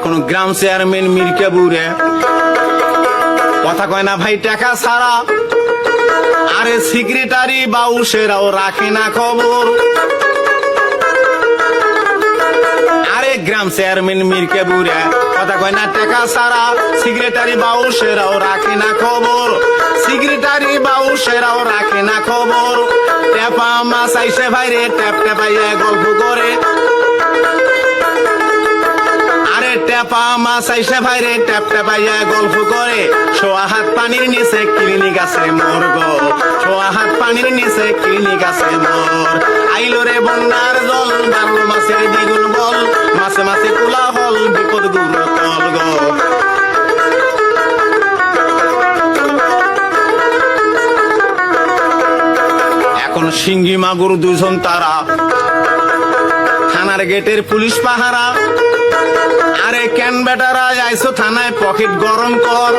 এখন গ্রাম চেয়ারম্যান মির্কাবুরে কথা কয় না ভাই টাকা ছাড়া, আরে সেক্রেটারি বাউসেরাও রাখে না খবর। আরে গ্রাম চেয়ারম্যান মির্কাবুরে কথা কয় না টাকা ছাড়া, সেক্রেটারি বাউসেরাও রাখে না খবর, সেক্রেটারি বাউসেরাও রাখে না খবর। টেপা মাছ আইসে ভাইরে ট্যাপ টেপাইয়া গল্প করে, আরে টেপা মাছ আইসে ভাইরে ট্যাপ টেপাইয়া গল্প করে। সোয়া হাত পানির নিচে ক্লিনিক আছে মোর গো, সোয়া হাত পানির নিচে ক্লিনিক আছে মোর। আইলো রে বন্যার জল, বারো মাসের দ্বিগুণ বল, মাসে মাসে কোলা হল বিপদ গুরু তল গো। এখন শিঙ্গি মাগুর দুজন তারা, থানার গেটের পুলিশ পাহারা। আরে কেন বেটারা আইসো থানায় পকেট গরম কর,